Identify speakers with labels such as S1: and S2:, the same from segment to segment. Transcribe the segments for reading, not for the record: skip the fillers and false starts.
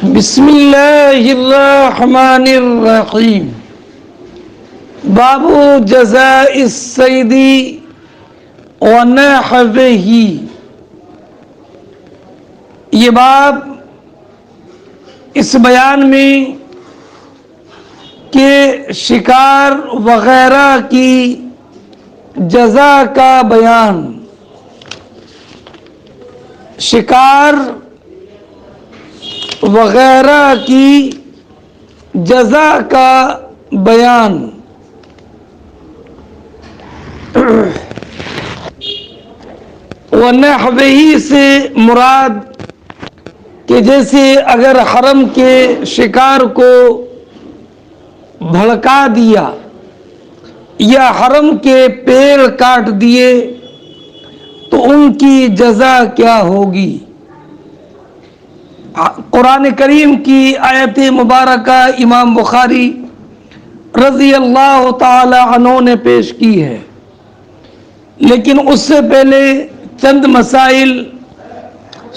S1: بسم اللہ الرحمن الرحیم باب جزاء الصید ونحوہ۔ یہ باب اس بیان میں کہ شکار وغیرہ کی جزا کا بیان، شکار وغیرہ کی جزا کا بیان۔ ونحوہ سے مراد کہ جیسے اگر حرم کے شکار کو بھڑکا دیا یا حرم کے پیڑ کاٹ دیے تو ان کی جزا کیا ہوگی۔ قرآن کریم کی آیت مبارکہ امام بخاری رضی اللہ تعالی عنہ نے پیش کی ہے، لیکن اس سے پہلے چند مسائل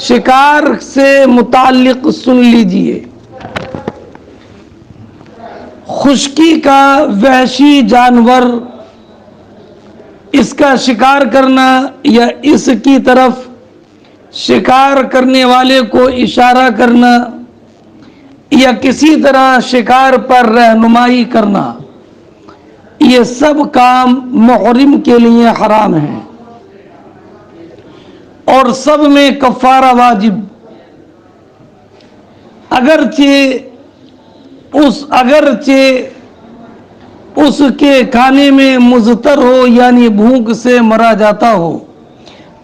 S1: شکار سے متعلق سن لیجئے۔ خشکی کا وحشی جانور، اس کا شکار کرنا یا اس کی طرف شکار کرنے والے کو اشارہ کرنا یا کسی طرح شکار پر رہنمائی کرنا، یہ سب کام محرم کے لیے حرام ہیں اور سب میں کفارہ واجب، اگرچہ اس کے کھانے میں مضطر ہو یعنی بھوک سے مرا جاتا ہو،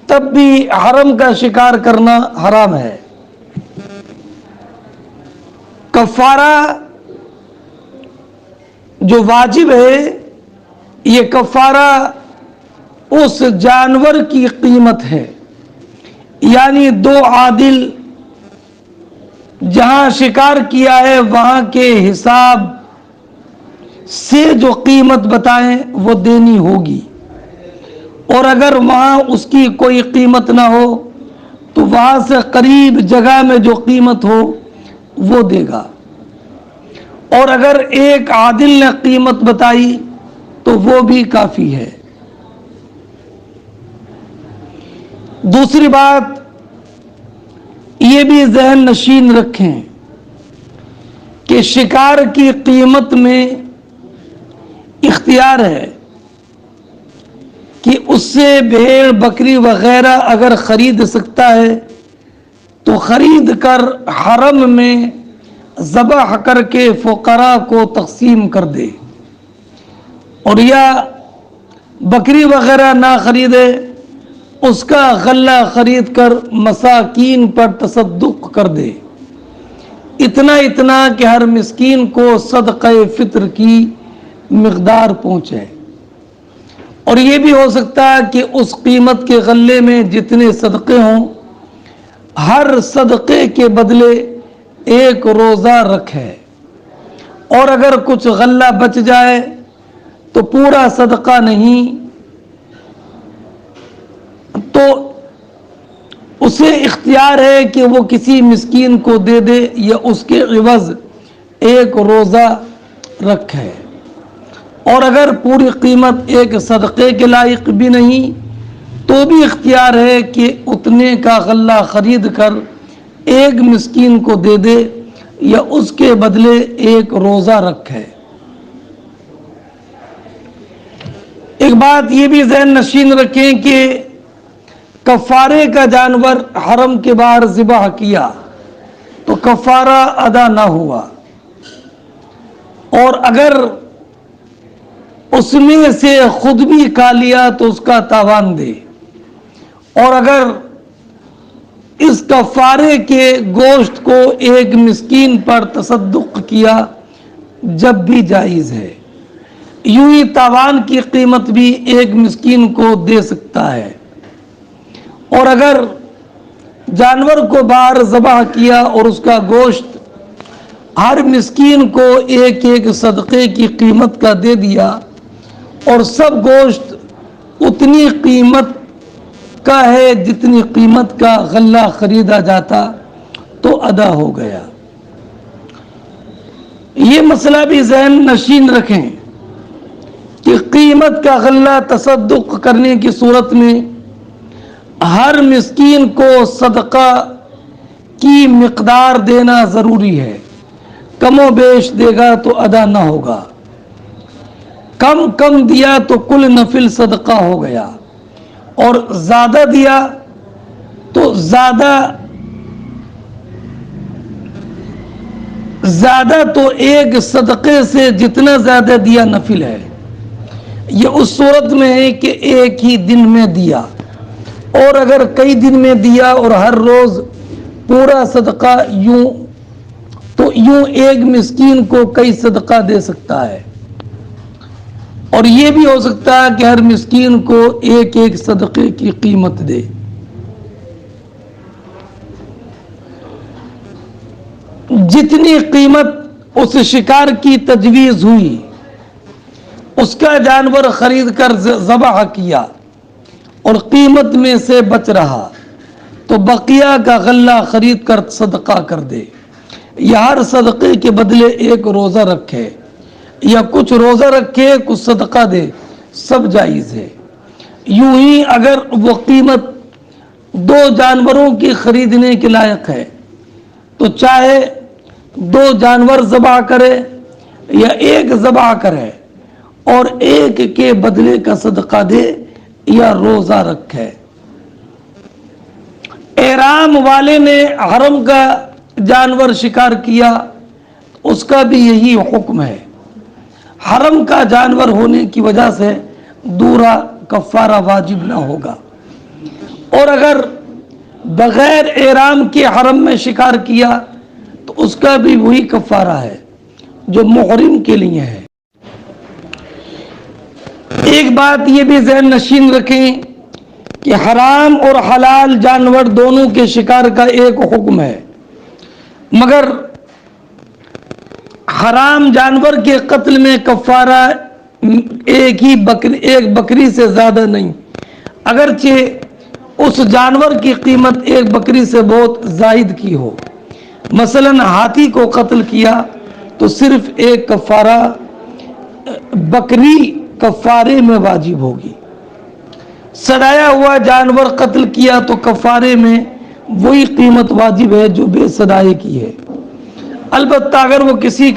S1: تب بھی حرم کا شکار کرنا حرام ہے۔ کفارہ جو واجب ہے، یہ کفارہ اس جانور کی قیمت ہے، یعنی 2 عادل جہاں شکار کیا ہے وہاں کے حساب سے جو قیمت بتائیں وہ دینی ہوگی، اور اگر وہاں اس کی کوئی قیمت نہ ہو تو وہاں سے قریب جگہ میں جو قیمت ہو وہ دے گا، اور اگر ایک عادل نے قیمت بتائی تو وہ بھی کافی ہے۔ دوسری بات یہ بھی ذہن نشین رکھیں کہ شکار کی قیمت میں اختیار ہے کہ اس سے بھیڑ بکری وغیرہ اگر خرید سکتا ہے تو خرید کر حرم میں ذبح کر کے فقراء کو تقسیم کر دے، اور یا بکری وغیرہ نہ خریدے، اس کا غلہ خرید کر مساکین پر تصدق کر دے، اتنا کہ ہر مسکین کو صدقہ فطر کی مقدار پہنچے۔ اور یہ بھی ہو سکتا ہے کہ اس قیمت کے غلے میں جتنے صدقے ہوں، ہر صدقے کے بدلے 1 روزہ رکھے، اور اگر کچھ غلہ بچ جائے تو پورا صدقہ نہیں، تو اسے اختیار ہے کہ وہ کسی مسکین کو دے دے یا اس کے عوض 1 روزہ رکھے، اور اگر پوری قیمت ایک صدقے کے لائق بھی نہیں تو بھی اختیار ہے کہ اتنے کا غلہ خرید کر 1 مسکین کو دے دے یا اس کے بدلے 1 روزہ رکھے۔ ایک بات یہ بھی ذہن نشین رکھیں کہ کفارے کا جانور حرم کے باہر ذبح کیا تو کفارہ ادا نہ ہوا، اور اگر اس میں سے خود بھی کھا لیا تو اس کا تاوان دے، اور اگر اس کفارے کے گوشت کو 1 مسکین پر تصدق کیا جب بھی جائز ہے، یوں ہی تاوان کی قیمت بھی 1 مسکین کو دے سکتا ہے، اور اگر جانور کو باہر ذبح کیا اور اس کا گوشت ہر مسکین کو 1 صدقے کی قیمت کا دے دیا اور سب گوشت اتنی قیمت کا ہے جتنی قیمت کا غلہ خریدا جاتا تو ادا ہو گیا۔ یہ مسئلہ بھی ذہن نشین رکھیں کہ قیمت کا غلہ تصدق کرنے کی صورت میں ہر مسکین کو صدقہ کی مقدار دینا ضروری ہے. کم و بیش دے گا تو ادا نہ ہوگا، کم دیا تو کل نفل صدقہ ہو گیا، اور زیادہ دیا تو زیادہ تو ایک صدقے سے جتنا زیادہ دیا نفل ہے. یہ اس صورت میں ہے کہ ایک ہی دن میں دیا، اور اگر کئی دن میں دیا اور ہر روز پورا صدقہ یوں ایک مسکین کو کئی صدقہ دے سکتا ہے. اور یہ بھی ہو سکتا ہے کہ ہر مسکین کو ایک ایک صدقے کی قیمت دے. جتنی قیمت اس شکار کی تجویز ہوئی اس کا جانور خرید کر ذبح کیا اور قیمت میں سے بچ رہا تو بقیہ کا غلہ خرید کر صدقہ کر دے، یا ہر صدقے کے بدلے ایک روزہ رکھے، یا کچھ روزہ رکھے کچھ صدقہ دے، سب جائز ہے. یوں ہی اگر وہ قیمت 2 جانوروں کی خریدنے کے لائق ہے تو چاہے 2 جانور ذبح کرے یا ایک ذبح کرے اور ایک کے بدلے کا صدقہ دے یا روزہ رکھے. احرام والے نے حرم کا جانور شکار کیا، اس کا بھی یہی حکم ہے. حرم کا جانور ہونے کی وجہ سے دورہ کفارہ واجب نہ ہوگا، اور اگر بغیر احرام کے حرم میں شکار کیا تو اس کا بھی وہی کفارہ ہے جو محرم کے لیے ہے. ایک بات یہ بھی ذہن نشین رکھیں کہ حرام اور حلال جانور دونوں کے شکار کا ایک حکم ہے، مگر حرام جانور کے قتل میں کفارہ ایک بکری سے زیادہ نہیں، اگرچہ اس جانور کی قیمت ایک بکری سے بہت زائد کی ہو. مثلا ہاتھی کو قتل کیا تو صرف ایک کفارہ بکری کفارے میں واجب ہوگی. سڑایا ہوا جانور قتل کیا تو کفارے میں وہی قیمت واجب ہے جو بے سدائے کی ہے. البتہ اگر وہ کسی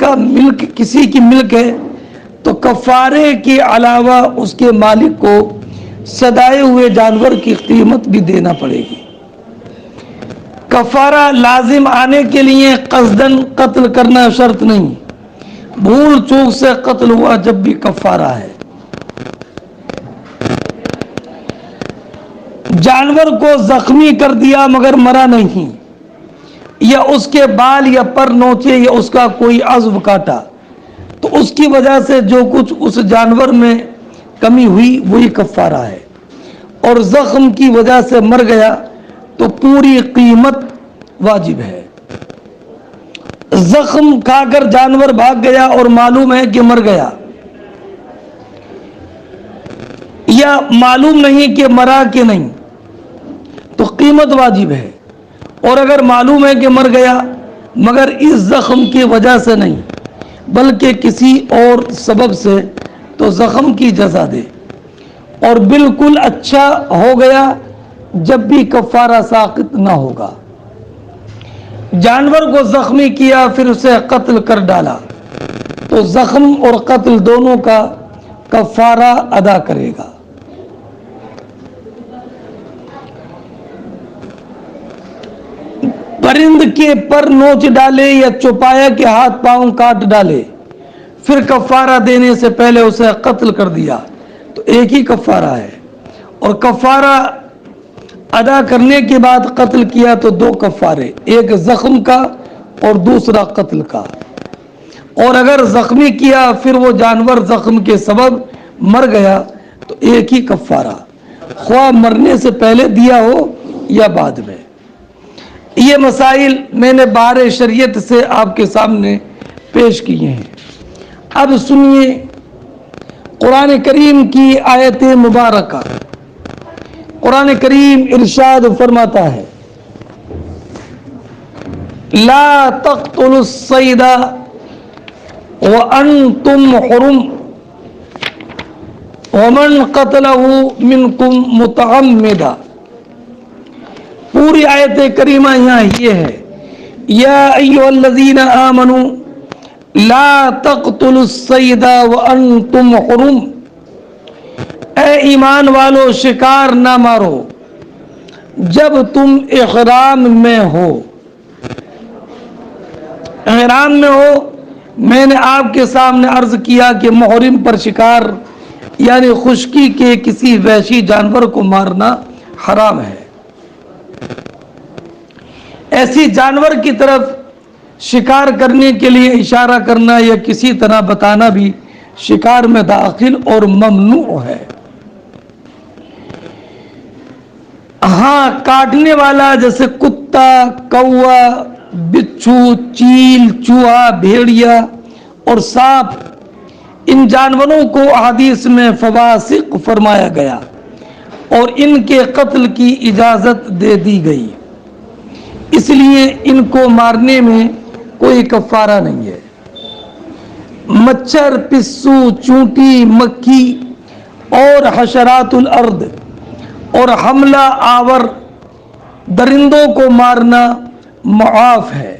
S1: کی ملک ہے تو کفارے کے علاوہ اس کے مالک کو سدائے ہوئے جانور کی قیمت بھی دینا پڑے گی. کفارہ لازم آنے کے لیے قصدن قتل کرنا شرط نہیں، بھول چوک سے قتل ہوا جب بھی کفارہ ہے. جانور کو زخمی کر دیا مگر مرا نہیں، یا اس کے بال یا پر نوچے یا اس کا کوئی عضو کاٹا تو اس کی وجہ سے جو کچھ اس جانور میں کمی ہوئی وہی کفارہ ہے. اور زخم کی وجہ سے مر گیا تو پوری قیمت واجب ہے. زخم کھا کر جانور بھاگ گیا اور معلوم ہے کہ مر گیا، یا معلوم نہیں کہ مرا کہ نہیں، تو قیمت واجب ہے. اور اگر معلوم ہے کہ مر گیا مگر اس زخم کی وجہ سے نہیں بلکہ کسی اور سبب سے تو زخم کی جزا دے. اور بالکل اچھا ہو گیا جب بھی کفارہ ساقط نہ ہوگا. جانور کو زخمی کیا پھر اسے قتل کر ڈالا تو زخم اور قتل دونوں کا کفارہ ادا کرے گا. پرند کے پر نوچ ڈالے یا چوپایا کے ہاتھ پاؤں کاٹ ڈالے پھر کفارہ دینے سے پہلے اسے قتل کر دیا تو ایک ہی کفارہ ہے. اور کفارہ ادا کرنے کے بعد قتل کیا تو 2 کفارے، ایک زخم کا اور دوسرا قتل کا. اور اگر زخمی کیا پھر وہ جانور زخم کے سبب مر گیا تو ایک ہی کفارہ، خواہ مرنے سے پہلے دیا ہو یا بعد میں. یہ مسائل میں نے بار شریعت سے آپ کے سامنے پیش کیے ہیں. اب سنیے قرآن کریم کی آیت مبارکہ. قرآن کریم ارشاد فرماتا ہے لا تقتلوا الصید وأنتم حرم ومن قتله منكم متعمدا. پوری آیت کریمہ یہاں یہ ہے یا ایھا الذین آمنوا لا تقتلوا الصید وانتم حرم. اے ایمان والو شکار نہ مارو جب تم احرام میں ہو. احرام میں ہو، میں نے آپ کے سامنے عرض کیا کہ محرم پر شکار یعنی خشکی کے کسی وحشی جانور کو مارنا حرام ہے. ایسی جانور کی طرف شکار کرنے کے لیے اشارہ کرنا یا کسی طرح بتانا بھی شکار میں داخل اور ممنوع ہے. ہاں کاٹنے والا جیسے کتا، کوا، بچھو، چیل، چوہا، بھیڑیا اور سانپ، ان جانوروں کو حدیث میں فواسق فرمایا گیا اور ان کے قتل کی اجازت دے دی گئی. اس لیے ان کو مارنے میں کوئی کفارہ نہیں ہے. مچھر، پسو، چونٹی، مکھی اور حشرات الارض اور حملہ آور درندوں کو مارنا معاف ہے.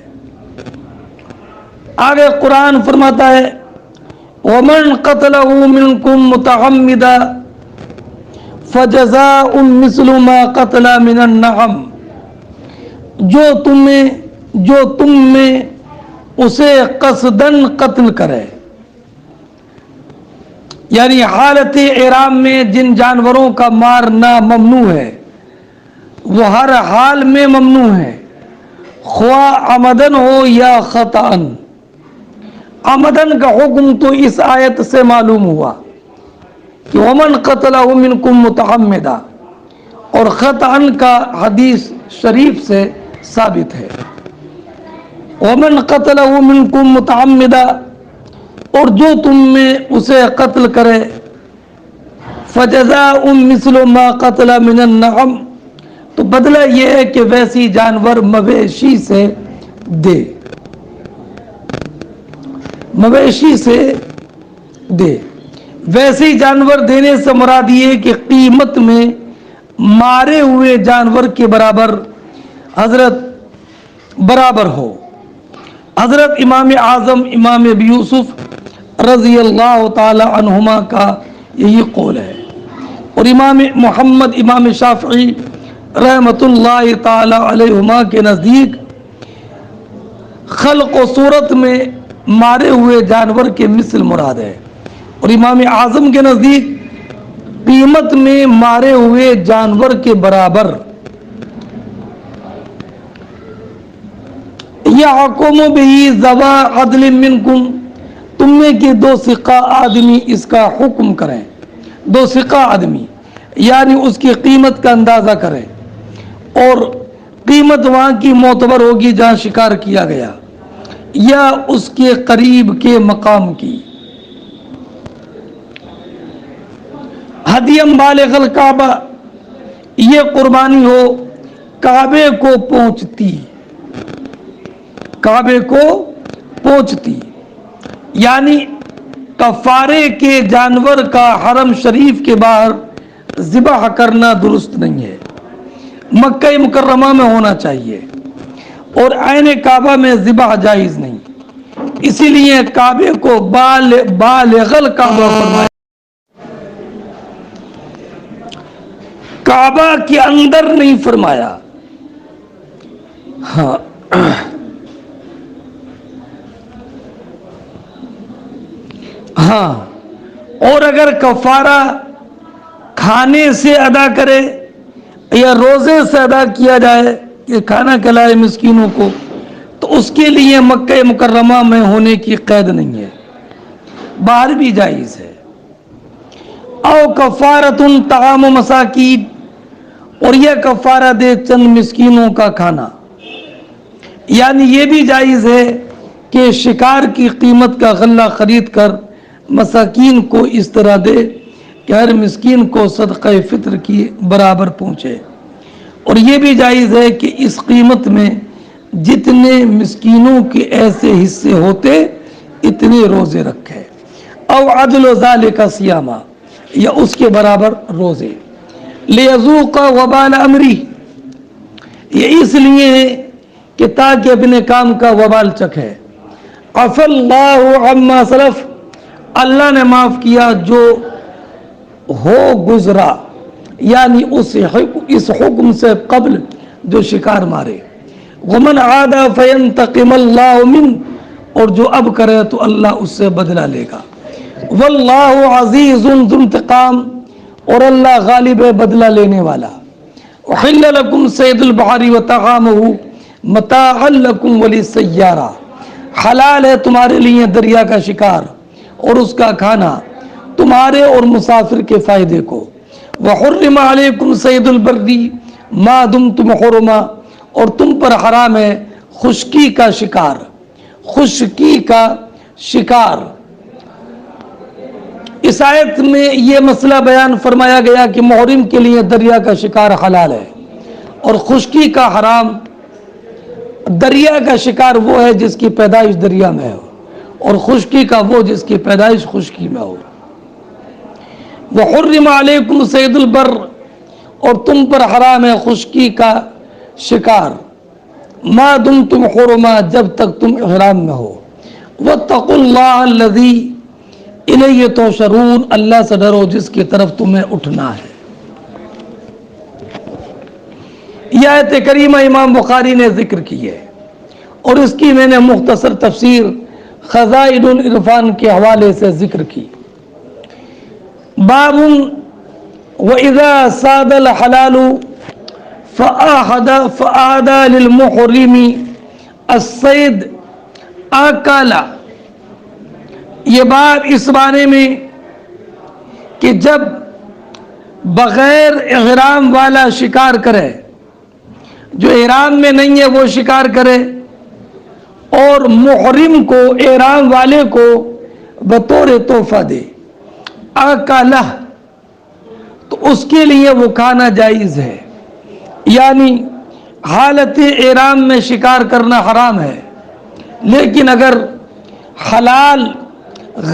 S1: آگے قرآن فرماتا ہے وَمَنْ قَتَلَهُ مِنْكُمْ مُتَعَمِّدًا فَجَزَاءٌ مِثْلُ مَا قَتَلَ مِنَ النَّعَمِ. جو تم میں اسے قصداً قتل کرے، یعنی حالت احرام میں جن جانوروں کا مارنا ممنوع ہے وہ ہر حال میں ممنوع ہے، خواہ عمدن ہو یا خطأً. عمدن کا حکم تو اس آیت سے معلوم ہوا کہ ومن قتلہ منکم متعمدا، اور خطأً کا حدیث شریف سے ثابت ہے. ومن قتلہ منکم متعمدا، اور جو تم میں اسے قتل کرے، فجزاء مثل ما قتل من النعم، تو بدلہ یہ ہے کہ ویسی جانور مویشی سے دے، مویشی سے دے. ویسی جانور دینے سے مراد یہ کہ قیمت میں مارے ہوئے جانور کے برابر برابر ہو. حضرت امام اعظم امام ابی یوسف رضی اللہ تعالی عنہما کا یہی قول ہے، اور امام محمد امام شافعی رحمت اللہ تعالی علیہما کے نزدیک خلق و صورت میں مارے ہوئے جانور کے مثل مراد ہے، اور امام اعظم کے نزدیک قیمت میں مارے ہوئے جانور کے برابر. یحکم بہ ذوی عدل منکم، تم میں کے دو ثقہ آدمی اس کا حکم کریں. دو ثقہ آدمی یعنی اس کی قیمت کا اندازہ کریں، اور قیمت وہاں کی معتبر ہوگی جہاں شکار کیا گیا یا اس کے قریب کے مقام کی. ہدیم بالغ الکعبہ، یہ قربانی ہو کعبے کو پہنچتی، یعنی کفارے کے جانور کا حرم شریف کے باہر ذبح کرنا درست نہیں ہے. مکہ مکرمہ میں ہونا چاہیے اور عین کعبہ میں ذبح جائز نہیں. اسی لیے کعبے کو بالغ الکعبہ فرمایا، کعبہ کے اندر نہیں فرمایا. ہاں اور اگر کفارہ کھانے سے ادا کرے یا روزے سے ادا کیا جائے کہ کھانا کھلائے مسکینوں کو، تو اس کے لیے مکہ مکرمہ میں ہونے کی قید نہیں ہے، باہر بھی جائز ہے. او کفارۃ طعام مساکین، اور یہ کفارہ دے چند مسکینوں کا کھانا، یعنی یہ بھی جائز ہے کہ شکار کی قیمت کا غلہ خرید کر مساکین کو اس طرح دے کہ ہر مسکین کو صدقہ فطر کی برابر پہنچے. اور یہ بھی جائز ہے کہ اس قیمت میں جتنے مسکینوں کے ایسے حصے ہوتے اتنے روزے رکھے، او عدل ذالک صیاما، یا اس کے برابر روزے، لیذوق وبال امری، یہ اس لیے ہے کہ تاکہ اپنے کام کا وبال چکھے، عفا اللہ عما سلف، اللہ نے معاف کیا جو ہو گزرا، یعنی اس حکم سے قبل جو شکار مارے، ومن عاد فینتقم اللہ من، اور جو اب کرے تو اللہ اس سے بدلہ لے گا، واللہ عزیز ذو انتقام، اور اللہ غالب ہے بدلہ لینے والا، احل لکم صید البحر وطعامہ متاعا لکم وللسیارہ، حلال ہے تمہارے لیے دریا کا شکار اور اس کا کھانا تمہارے اور مسافر کے فائدے کو، وحرم علیکم صید البر ما دمتم حرما، اور تم پر حرام ہے خشکی کا شکار، خشکی کا شکار۔ اس آیت میں یہ مسئلہ بیان فرمایا گیا کہ محرم کے لیے دریا کا شکار حلال ہے، اور خشکی کا حرام۔ دریا کا شکار وہ ہے جس کی پیدائش دریا میں ہو، اور خشکی کا وہ جس کی پیدائش خشکی میں ہو۔ وحرم علیکم صید البر، اور تم پر حرام ہے خشکی کا شکار، ما دمتم حرما، جب تک تم احرام میں ہو، واتقوا اللہ الذی الیہ تحشرون، اللہ سے ڈرو جس کی طرف تمہیں اٹھنا ہے۔ یہ آیت کریمہ امام بخاری نے ذکر کی ہے، اور اس کی میں نے مختصر تفسیر خزائن العرفان کے حوالے سے ذکر کی۔ باب وَإِذَا صَادَ الْحَلَالُ فَأَعَادَ لِلْمُحْرِمِ الصَّيْدَ أَكَلَ، یہ بات اس معنی میں کہ جب بغیر احرام والا شکار کرے، جو احرام میں نہیں ہے وہ شکار کرے، اور محرم کو احرام والے کو بطور تحفہ دے، اکلہ، تو اس کے لیے وہ کھانا جائز ہے، یعنی حالت احرام میں شکار کرنا حرام ہے، لیکن اگر حلال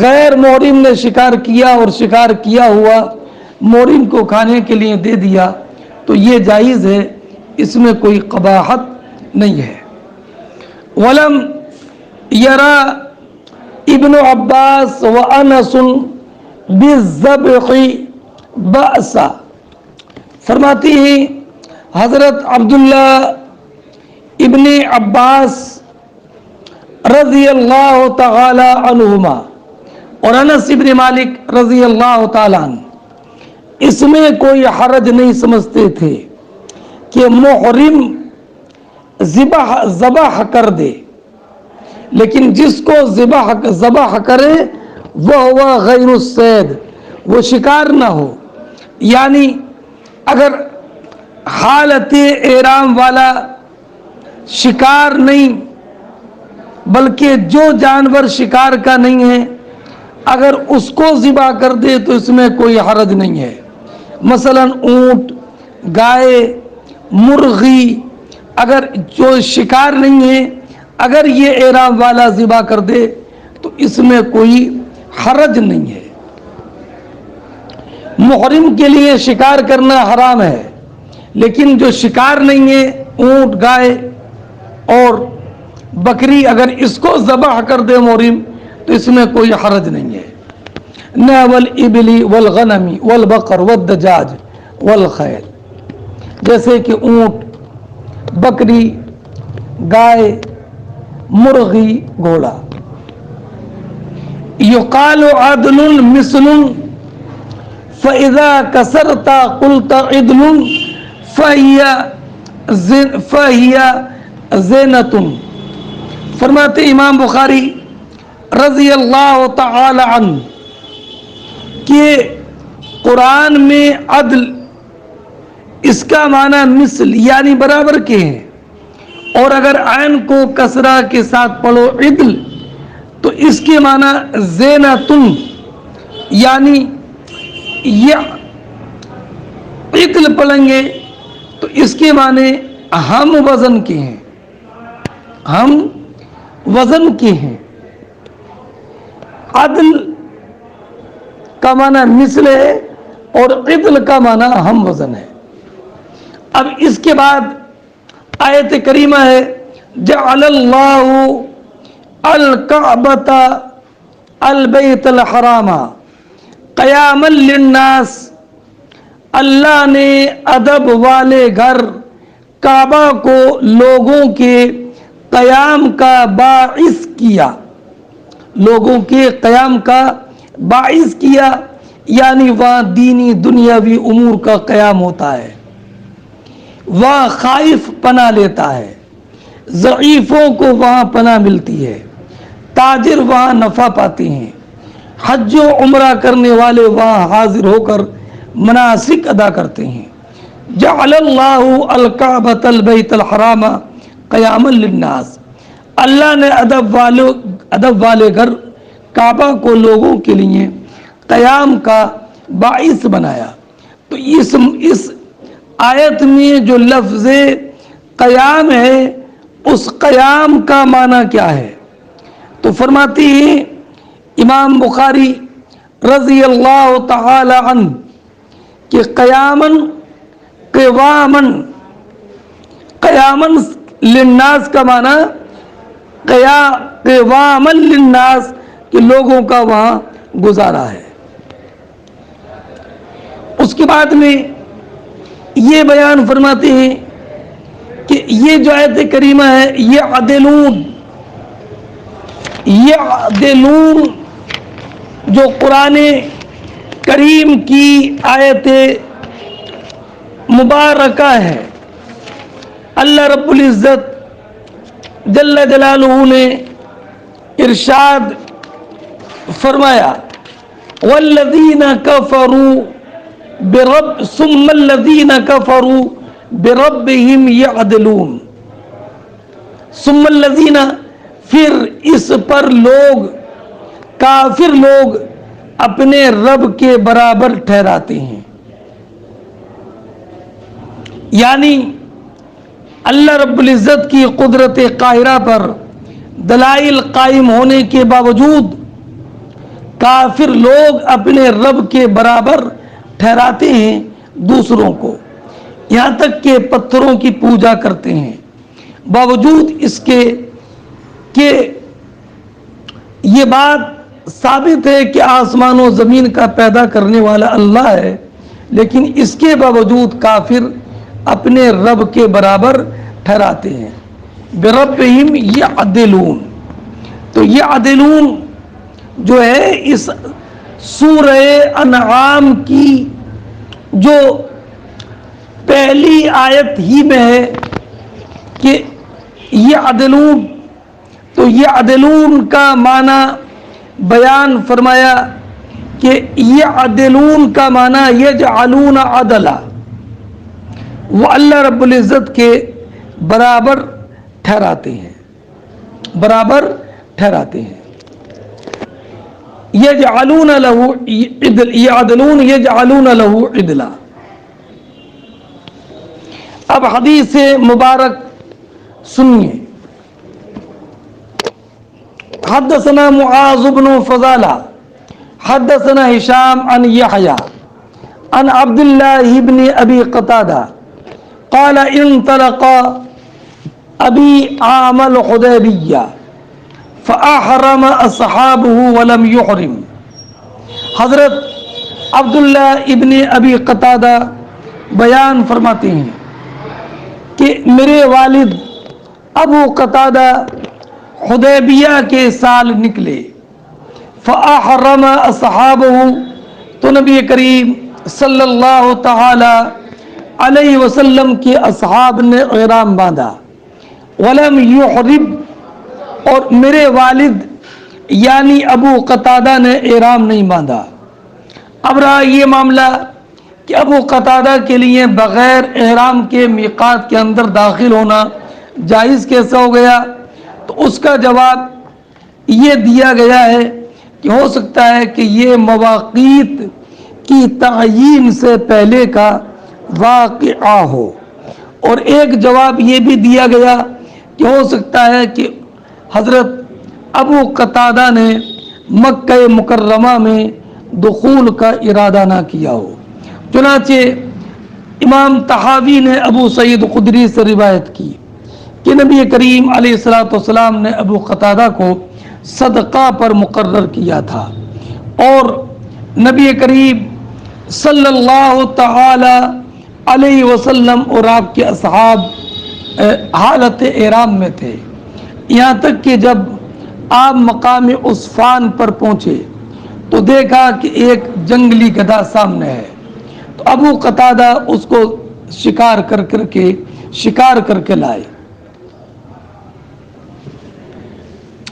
S1: غیر محرم نے شکار کیا اور شکار کیا ہوا محرم کو کھانے کے لیے دے دیا تو یہ جائز ہے، اس میں کوئی قباحت نہیں ہے۔ ولم یرا ابن عباس وانس بالذبح بأسا، فرماتی ہیں حضرت عبداللہ ابن عباس رضی اللہ تعالی عنہما اور انس ابن مالک رضی اللہ تعالی عنہ اس میں کوئی حرج نہیں سمجھتے تھے کہ محرم ذبح کر دے، لیکن جس کو ذبح کرے وہ ہوا غیر الصید، وہ شکار نہ ہو، یعنی اگر حالت احرام والا شکار نہیں بلکہ جو جانور شکار کا نہیں ہے اگر اس کو ذبح کر دے تو اس میں کوئی حرج نہیں ہے، مثلا اونٹ، گائے، مرغی، اگر جو شکار نہیں ہے اگر یہ احرام والا ذبح کر دے تو اس میں کوئی حرج نہیں ہے۔ محرم کے لیے شکار کرنا حرام ہے، لیکن جو شکار نہیں ہے اونٹ، گائے اور بکری اگر اس کو ذبح کر دے محرم تو اس میں کوئی حرج نہیں ہے۔ نہ والابل والغنم والبقر والدجاج والخیل، جیسے کہ اونٹ، بکری، گائے، مرغی، گھوڑا۔ یقال عدل مثل فإذا كسرت قلت عدل فهي زینۃ، فرماتے امام بخاری رضی اللہ تعالی عنہ کہ قرآن میں عدل اس کا معنی مثل یعنی برابر کے ہیں، اور اگر عین کو کسرہ کے ساتھ پڑھو عدل تو اس کے معنی زینۃ، یعنی یہ عدل پڑھیں گے تو اس کے معنی ہم وزن کے ہیں، ہم وزن کے ہیں۔ عدل کا معنی مثل ہے اور عدل کا معنی ہم وزن ہے۔ اب اس کے بعد آیت کریمہ ہے جعل اللہ الکعبۃ البیت الحرام قیاما للناس، اللہ نے ادب والے گھر کعبہ کو لوگوں کے قیام کا باعث کیا، لوگوں کے قیام کا باعث کیا، یعنی وہاں دینی دنیاوی امور کا قیام ہوتا ہے، وہاں خائف پناہ لیتا ہے، ضعیفوں کو وہاں پناہ ملتی ہے، تاجر وہاں نفع پاتے ہیں، حج و عمرہ کرنے والے وہاں حاضر ہو کر مناسک ادا کرتے ہیں۔ جعل اللہ الکعبۃ البیت الحرام قیاما للناس، اللہ نے ادب والے گھر کعبہ کو لوگوں کے لیے قیام کا باعث بنایا۔ تو اس آیت میں جو لفظ قیام ہے اس قیام کا معنی کیا ہے؟ تو فرماتی ہیں امام بخاری رضی اللہ تعالی عنہ کہ قیاماً للناس کا معنی قیاما للناس کہ لوگوں کا وہاں گزارا ہے۔ اس کے بعد میں یہ بیان فرماتے ہیں کہ یہ جو آیت کریمہ ہے یہ عدلون جو قرآن کریم کی آیت مبارکہ ہے، اللہ رب العزت جل جلالہ نے ارشاد فرمایا والذین کفروا ثم الذین کفروا بربہم یعدلون، ثم الذین پھر اس پر لوگ کافر لوگ اپنے رب کے برابر ٹھہراتے ہیں، یعنی اللہ رب العزت کی قدرت قاہرہ پر دلائل قائم ہونے کے باوجود کافر لوگ اپنے رب کے برابر ٹھہراتے ہیں دوسروں کو، یہاں تک کہ پتھروں کی پوجا کرتے ہیں، باوجود اس کے کہ یہ بات ثابت ہے کہ آسمان و زمین کا پیدا کرنے والا اللہ ہے، لیکن اس کے باوجود کافر اپنے رب کے برابر ٹھہراتے ہیں۔ بربہم یعدلون، تو یعدلون جو ہے اس سورہ انعام کی جو پہلی آیت ہی میں ہے کہ یعدلون، تو یعدلون کا معنی بیان فرمایا کہ یعدلون کا معنی یجعلون عدلا، وہ اللہ رب العزت کے برابر ٹھہراتے ہیں، برابر ٹھہراتے ہیں۔ یجعلون لہ عدل، یعدلون یجعلون لہ عدلا۔ اب حدیث مبارک سنیے۔ حدثنا معاذ بن فضالہ حدثنا ہشام عن یحییٰ عن عبد اللہ بن ابی قتادہ قال انطلق ابی عام الحدیبیہ فاحرم اصحابہ ولم یحرم۔ حضرت عبداللہ ابن ابی قتادہ بیان فرماتے ہیں کہ میرے والد ابو قتادہ حدیبیہ کے سال نکلے، فاحرم اصحابہ، تو نبی کریم صلی اللہ تعالی علیہ وسلم کے اصحاب نے احرام باندھا، ولم یحرم، اور میرے والد یعنی ابو قتادہ نے احرام نہیں باندھا۔ اب رہا یہ معاملہ کہ ابو قتادہ کے لیے بغیر احرام کے میقات کے اندر داخل ہونا جائز کیسا ہو گیا؟ تو اس کا جواب یہ دیا گیا ہے کہ ہو سکتا ہے کہ یہ مواقیت کی تعیین سے پہلے کا واقعہ ہو، اور ایک جواب یہ بھی دیا گیا کہ ہو سکتا ہے کہ حضرت ابو قتادہ نے مکہ مکرمہ میں دخول کا ارادہ نہ کیا ہو۔ چنانچہ امام طحاوی نے ابو سعید خدری سے روایت کی کہ نبی کریم علیہ الصلوۃ والسلام نے ابو قتادہ کو صدقہ پر مقرر کیا تھا، اور نبی کریم صلی اللہ تعالی علیہ وسلم اور آپ کے اصحاب حالت احرام میں تھے، یہاں تک کہ جب آپ مقام عصفان پر پہنچے تو دیکھا کہ ایک جنگلی گدھا سامنے ہے، تو ابو قتادہ اس کو شکار کر کے لائے۔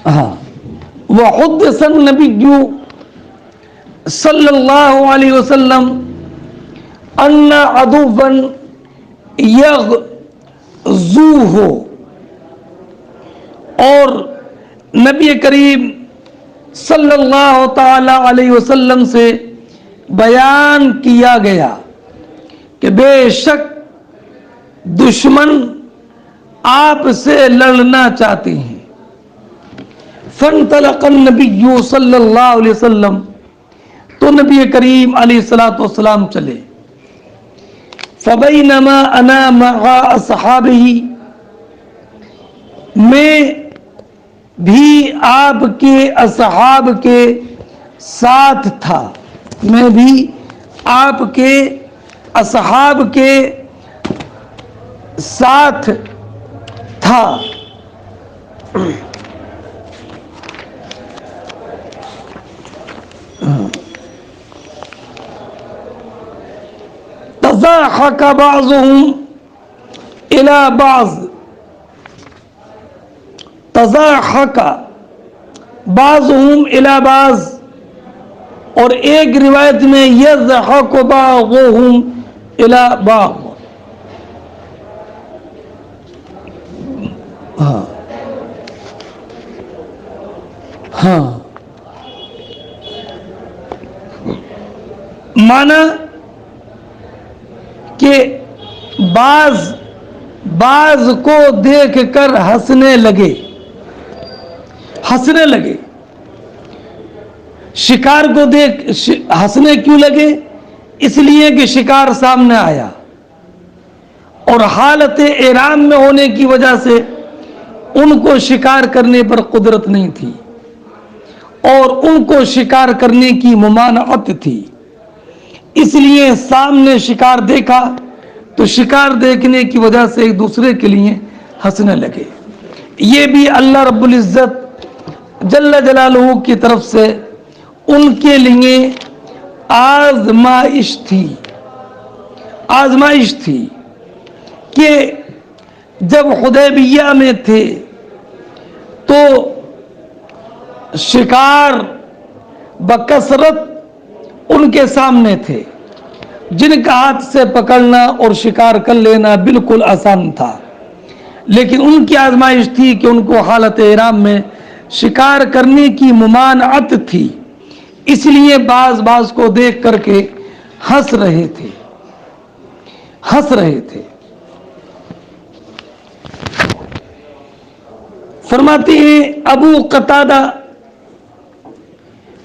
S1: ہاں، وحدث النبی صلی اللہ علیہ وسلم ان عدوا یغزوہ، اور نبی کریم صلی اللہ تعالی علیہ وسلم سے بیان کیا گیا کہ بے شک دشمن آپ سے لڑنا چاہتے ہیں۔ فانطلق النبی صلی اللہ علیہ وسلم، تو نبی کریم علیہ الصلوۃ والسلام چلے۔ فبینما انا مع اصحابہ، میں بھی آپ کے اصحاب کے ساتھ تھا، میں بھی آپ کے اصحاب کے ساتھ تھا۔ تضاحك بعضهم إلى بعض، تضاحك بعضهم إلى بعض، اور ایک روایت میں يضحك بعضهم إلى بعض۔ ہاں، مانا کہ بعض کو دیکھ کر ہنسنے لگے۔ شکار کو دیکھ ہنسنے کیوں لگے؟ اس لیے کہ شکار سامنے آیا، اور حالت احرام میں ہونے کی وجہ سے ان کو شکار کرنے پر قدرت نہیں تھی، اور ان کو شکار کرنے کی ممانعت تھی، اس لیے سامنے شکار دیکھا تو شکار دیکھنے کی وجہ سے ایک دوسرے کے لیے ہنسنے لگے۔ یہ بھی اللہ رب العزت جل جلالہ کی طرف سے ان کے لیے آزمائش تھی کہ جب حدیبیہ میں تھے تو شکار بکثرت ان کے سامنے تھے، جن کا ہاتھ سے پکڑنا اور شکار کر لینا بالکل آسان تھا، لیکن ان کی آزمائش تھی کہ ان کو حالت احرام میں شکار کرنے کی ممانعت تھی، اس لیے بعض کو دیکھ کر کے ہنس رہے تھے۔ فرماتے ہیں ابو قتادہ،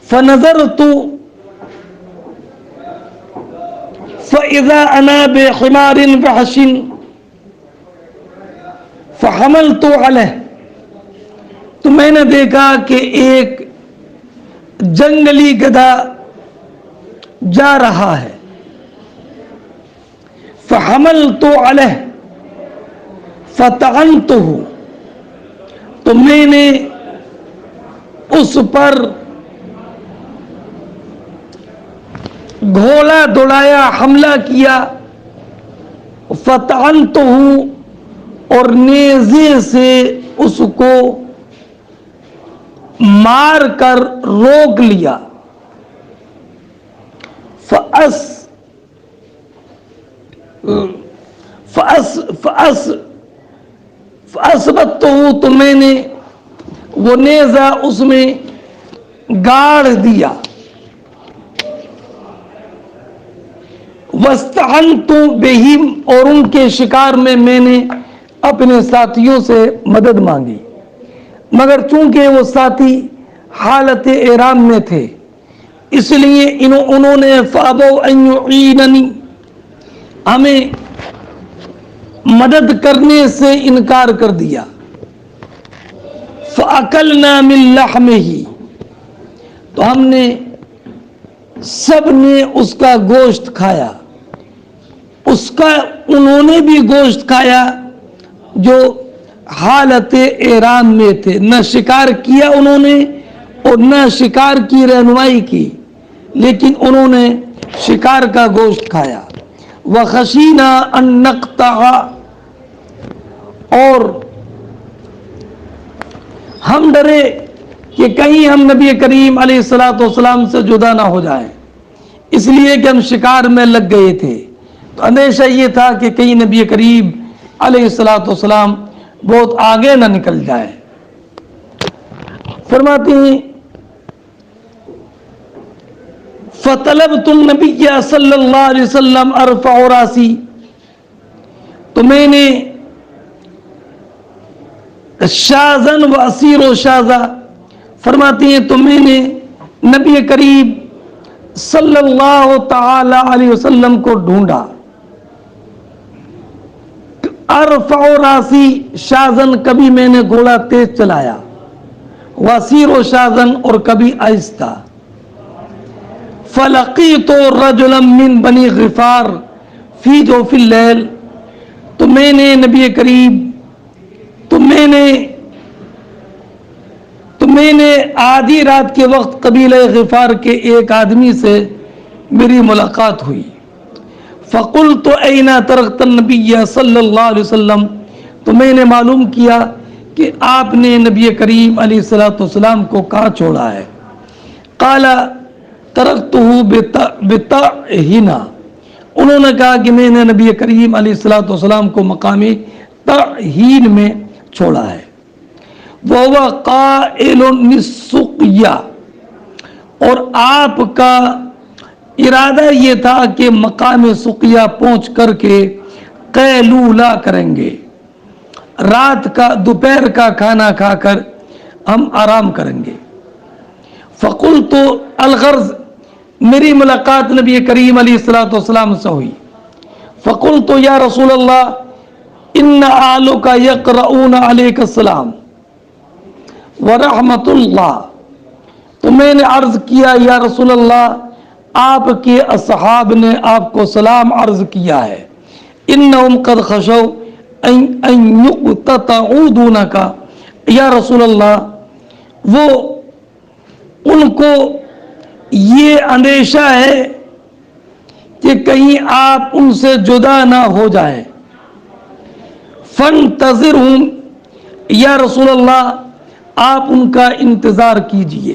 S1: فنظرت فَإِذَا أَنَا بِحِمَارٍ وَحْشٍ فَحَمَلْتُ عَلَيْهِ، تو میں نے دیکھا کہ ایک جنگلی گدھا جا رہا ہے۔ فَحَمَلْتُ عَلَيْهِ فَطَعَنْتُهُ، تو میں نے اس پر گھوڑا دوڑایا، حملہ کیا۔ فَطَعَنْتُهُ، اور نیزے سے اس کو مار کر روک لیا۔ فَأَثْبَتْتُهُ، تو میں نے وہ نیزہ اس میں گاڑ دیا۔ وَاسْتَعَنْتُ بِهِمْ، اور ان کے شکار میں نے اپنے ساتھیوں سے مدد مانگی، مگر چونکہ وہ ساتھی حالت احرام میں تھے، اس لیے انہوں نے فابوا ان یعیننی، ہمیں مدد کرنے سے انکار کر دیا. فاکلنا من لحمہ، تو ہم نے سب نے اس کا گوشت کھایا. اس کا انہوں نے بھی گوشت کھایا جو حالت احرام میں تھے، نہ شکار کیا انہوں نے اور نہ شکار کی رہنمائی کی، لیکن انہوں نے شکار کا گوشت کھایا. وَخَشِينَا أَن نَقْطَعَ، اور ہم ڈرے کہ کہیں ہم نبی کریم علیہ الصلوۃ والسلام سے جدا نہ ہو جائیں، اس لیے کہ ہم شکار میں لگ گئے تھے. تو اندیشہ یہ تھا کہ کہیں نبی کریم علیہ الصلوۃ والسلام بہت آگے نہ نکل جائے. فرماتے ہیں فَطَلَبْتُ النَّبِيَّ صلی اللہ علیہ وسلم أَرْفَعُ رَأْسِي، تو میں نے شاذن و اسیر و شاذا، فرماتی ہیں تو میں نے نبی کریم صلی اللہ تعالی علیہ وسلم کو ڈھونڈا. ارفع راسی شاذن، کبھی میں نے گھوڑا تیز چلایا، واسیر و شاذن، اور کبھی آہستہ. فلقیت رجلا من بنی غفار فی جوف اللیل، تو میں نے نبی کریم تو میں نے آدھی رات کے وقت قبیلہ غفار کے ایک آدمی سے میری ملاقات ہوئی. فقلت أين تركت النبي صلی اللہ علیہ وسلم، تو میں نے معلوم کیا کہ آپ نے نبی کریم علیہ الصلوۃ والسلام کو کہاں چھوڑا ہے. قال ترکتہ بطعہنا، انہوں نے کہا کہ میں نے نبی کریم علیہ الصلوۃ والسلام کو مقام تعہین میں چھوڑا ہے. وَهُوَ قَائِلٌ لِلسُّقْيَا، اور آپ کا ارادہ یہ تھا کہ مقام سقیہ پہنچ کر کے قیلولہ کریں گے، رات کا دوپہر کا کھانا کھا کر ہم آرام کریں گے. فقلت الغرض، میری ملاقات نبی کریم علیہ الصلوۃ والسلام سے ہوئی. فقلت یا رسول اللہ ان آلک یقرؤون علیک السلام ورحمۃ اللہ، تو میں نے عرض کیا یا رسول اللہ آپ کے اصحاب نے آپ کو سلام عرض کیا ہے. انہم قد خشوا ان یقتطعوا دونک، یا رسول اللہ وہ ان کو یہ اندیشہ ہے کہ کہیں آپ ان سے جدا نہ ہو جائیں. فانتظرہم، یا رسول اللہ آپ ان کا انتظار کیجئے.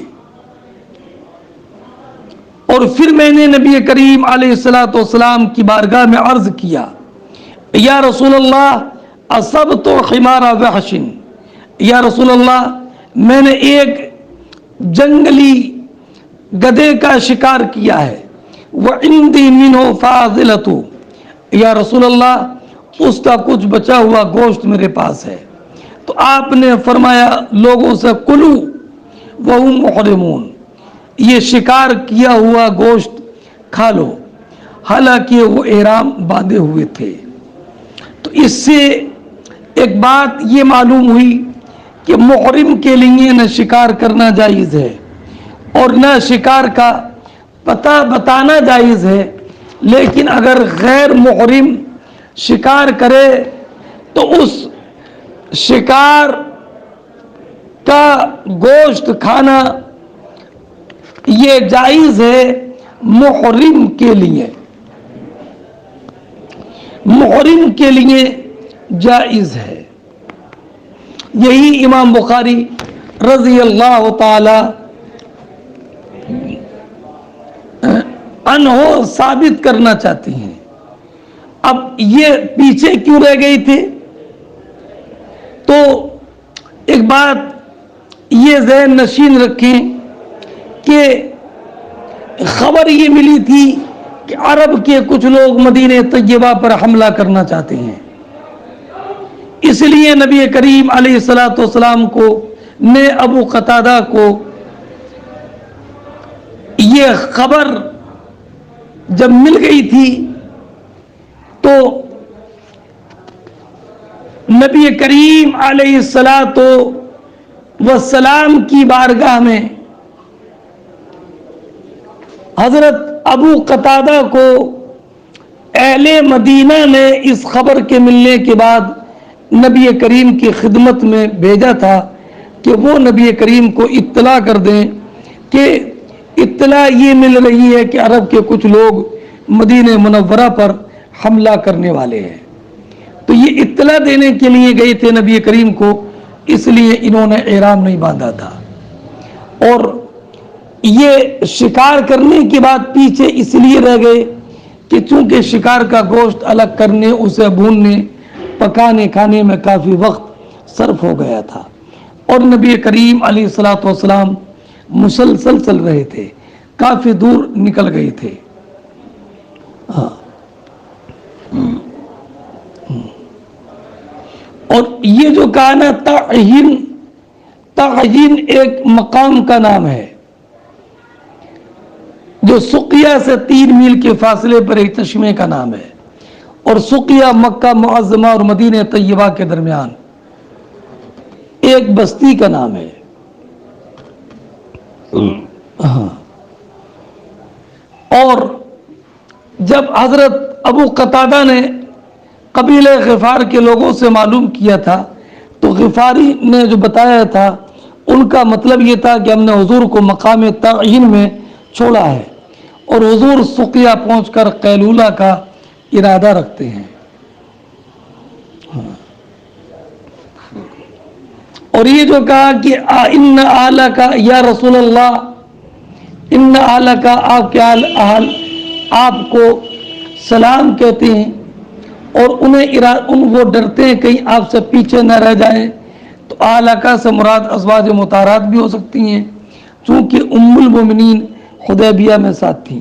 S1: اور پھر میں نے نبی کریم علیہ الصلوۃ والسلام کی بارگاہ میں عرض کیا یا رسول اللہ اصبت حمار وحش، یا رسول اللہ میں نے ایک جنگلی گدھے کا شکار کیا ہے. وعندی منہ فاضلۃ، یا رسول اللہ اس کا کچھ بچا ہوا گوشت میرے پاس ہے. تو آپ نے فرمایا لوگوں سے کلو وہم محرمون، یہ شکار کیا ہوا گوشت کھا لو، حالانکہ وہ احرام باندھے ہوئے تھے. تو اس سے ایک بات یہ معلوم ہوئی کہ محرم کے لیے نہ شکار کرنا جائز ہے اور نہ شکار کا پتہ بتانا جائز ہے، لیکن اگر غیر محرم شکار کرے تو اس شکار کا گوشت کھانا یہ جائز ہے محرم کے لیے، محرم کے لیے جائز ہے. یہی امام بخاری رضی اللہ تعالی عنہ ثابت کرنا چاہتی ہیں. اب یہ پیچھے کیوں رہ گئی تھی؟ تو ایک بات یہ ذہن نشین رکھیں کہ خبر یہ ملی تھی کہ عرب کے کچھ لوگ مدینہ طیبہ پر حملہ کرنا چاہتے ہیں، اس لیے نبی کریم علیہ الصلوۃ والسلام کو نے ابو قتادہ کو یہ خبر جب مل گئی تھی تو نبی کریم علیہ الصلاۃ والسلام کی بارگاہ میں حضرت ابو قتادہ کو اہل مدینہ نے اس خبر کے ملنے کے بعد نبی کریم کی خدمت میں بھیجا تھا کہ وہ نبی کریم کو اطلاع کر دیں کہ اطلاع یہ مل رہی ہے کہ عرب کے کچھ لوگ مدینہ منورہ پر حملہ کرنے والے ہیں. تو یہ اطلاع دینے کے لیے گئے تھے نبی کریم کو، اس لیے انہوں نے احرام نہیں باندھا تھا. اور یہ شکار کرنے کے بعد پیچھے اس لیے رہ گئے کہ چونکہ شکار کا گوشت الگ کرنے، اسے بھوننے، پکانے، کھانے میں کافی وقت صرف ہو گیا تھا اور نبی کریم علیہ الصلوۃ والسلام مسلسل چل رہے تھے، کافی دور نکل گئے تھے. اور یہ جو کہا نا تعین ایک مقام کا نام ہے جو سقیہ سے 3 میل کے فاصلے پر ایک چشمے کا نام ہے، اور سقیہ مکہ معظمہ اور مدینہ طیبہ کے درمیان ایک بستی کا نام ہے. اور جب حضرت ابو قتادہ نے قبیلہ غفار کے لوگوں سے معلوم کیا تھا تو غفاری نے جو بتایا تھا ان کا مطلب یہ تھا کہ ہم نے حضور کو مقام تعین میں چھوڑا ہے اور حضور سقیہ پہنچ کر قیلولہ کا ارادہ رکھتے ہیں. اور یہ جو کہا کہ ان اہلک یا رسول اللہ، ان اہلک، آپ کے اہل آپ کو سلام کہتے ہیں اور ان وہ ڈرتے ہیں کہیں آپ سے پیچھے نہ رہ جائیں. تو اہلک سے مراد ازواج مطہرات بھی ہو سکتی ہیں چونکہ ام المومنین حدیبیہ میں ساتھ تھیں،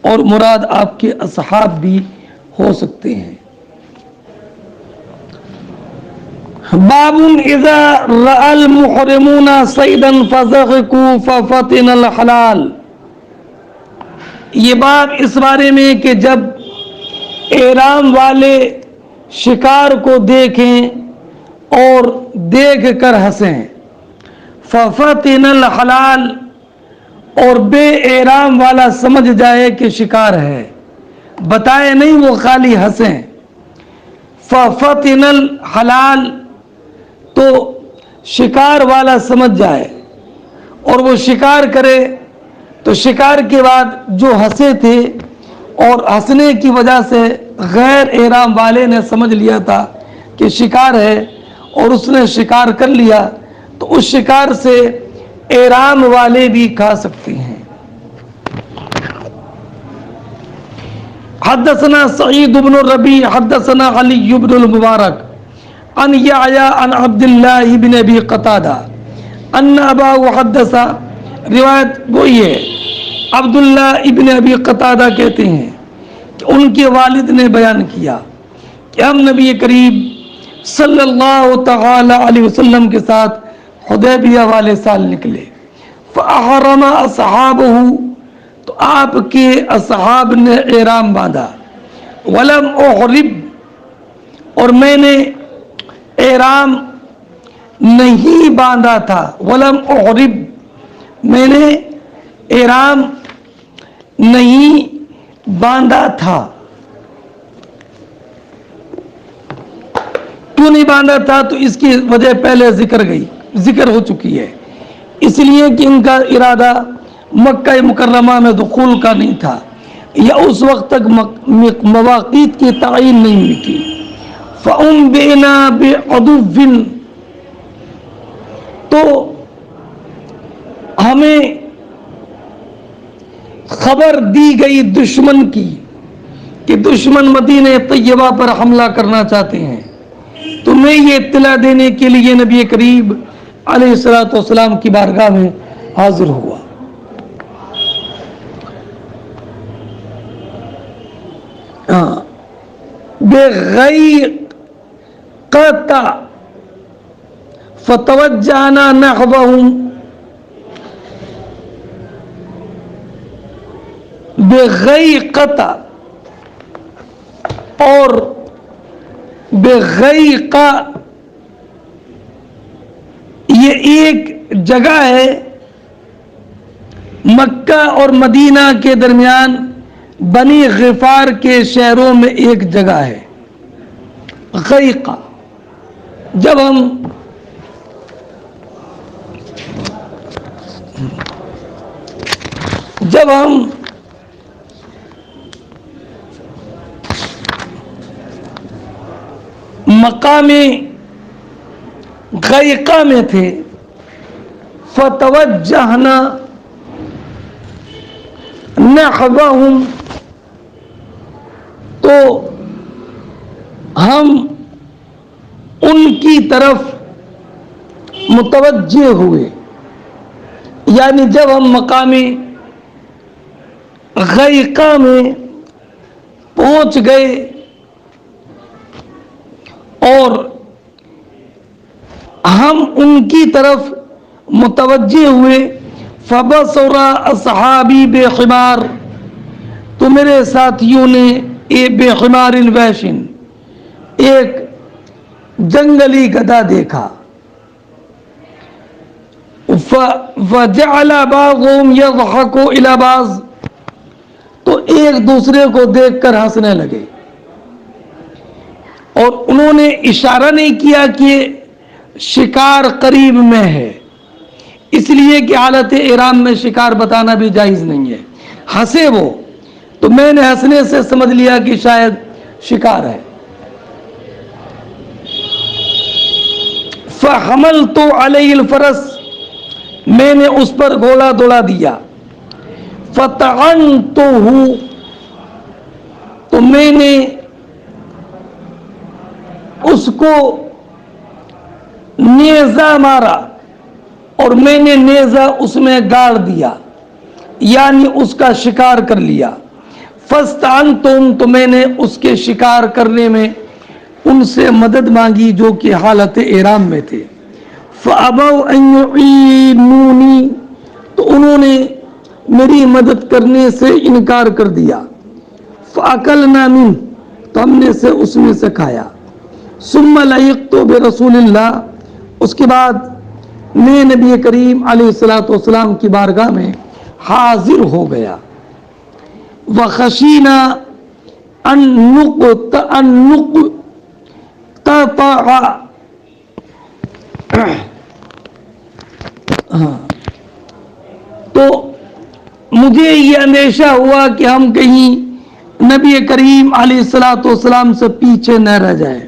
S1: اور مراد آپ کے اصحاب بھی ہو سکتے ہیں. باب اذا رأى المحرمون صيدا فزغقوا ففتن الحلال. یہ باب اس بارے میں کہ جب احرام والے شکار کو دیکھیں اور دیکھ کر ہنسیں، ففتن الحلال، اور بے احرام والا سمجھ جائے کہ شکار ہے، بتائے نہیں وہ خالی ہنسیں. ففتن الحلال تو شکار والا سمجھ جائے اور وہ شکار کرے. تو شکار کے بعد جو ہنسے تھے اور ہنسنے کی وجہ سے غیر احرام والے نے سمجھ لیا تھا کہ شکار ہے اور اس نے شکار کر لیا، تو اس شکار سے احرام والے بھی کھا سکتے ہیں. حدثنا سعید بن الربیع حدثنا علی بن المبارک عن یحیی عن عبد اللہ بن ابی قتادہ ان ابا حدث، روایت وہی ہے، عبداللہ ابن ابی قتادہ کہتے ہیں کہ ان کے والد نے بیان کیا کہ ہم نبی کریم صلی اللہ تعالی علیہ وسلم کے ساتھ حدیبیہ والے سال نکلے. فاحرم اصحابہ، تو آپ کے اصحاب نے احرام باندھا. ولم احرم، اور میں نے احرام نہیں باندھا تھا. ولم احرم، میں نے احرام نہیں باندھا تھا. کیوں نہیں باندھا تھا؟ تو اس کی وجہ پہلے ذکر ہو چکی ہے. اس لیے کہ ان کا ارادہ مکہ مکرمہ میں دخول کا نہیں تھا، یا اس وقت تک مواقیت کی تعین نہیں ہوئی تھی. فَأُنبِئْنَا بِعَدُوٍّ، تو ہمیں خبر دی گئی دشمن کی کہ دشمن مدینہ طیبہ پر حملہ کرنا چاہتے ہیں. تو میں یہ اطلاع دینے کے لیے نبی کریم علیہ الصلوۃ والسلام کی بارگاہ میں حاضر ہوا. بغیر قطع فتوجہنا نحوہم، بغیقت اور بغیقہ یہ ایک جگہ ہے مکہ اور مدینہ کے درمیان، بنی غفار کے شہروں میں ایک جگہ ہے غیقہ۔ جب ہم مقام غیقہ میں تھے، فتوجہنا نحوہم، تو ہم ان کی طرف متوجہ ہوئے، یعنی جب ہم مقام غیقہ میں پہنچ گئے اور ہم ان کی طرف متوجہ ہوئے، فبصر اصحابی بحمار، تو میرے ساتھیوں نے بحمار وحشن، ایک جنگلی گدھا دیکھا، فجعل بعضهم يضحك الى بعض، تو ایک دوسرے کو دیکھ کر ہنسنے لگے، اور انہوں نے اشارہ نہیں کیا کہ شکار قریب میں ہے، اس لیے کہ حالت احرام میں شکار بتانا بھی جائز نہیں ہے، ہنسے وہ، تو میں نے ہنسنے سے سمجھ لیا کہ شاید شکار ہے۔ فحملت علیہ الفرس، میں نے اس پر گھوڑا دوڑا دیا، فطعنتہ، تو میں نے اس کو نیزہ مارا، اور میں نے نیزہ اس میں گاڑ دیا، یعنی اس کا شکار کر لیا، فاستعنتم، تو میں نے اس کے شکار کرنے میں ان سے مدد مانگی جو کہ حالت احرام میں تھے، فابوا ان یعینونی، تو انہوں نے میری مدد کرنے سے انکار کر دیا، فاکلنا منہ، تو ہم نے سے اس میں سے کھایا، ثم لحقت برسول اللہ، اس کے بعد میں نبی کریم علیہ الصلوۃ والسلام کی بارگاہ میں حاضر ہو گیا، وخشینا ان نقتطع، تو مجھے یہ اندیشہ ہوا کہ ہم کہیں نبی کریم علیہ الصلوۃ والسلام سے پیچھے نہ رہ جائیں،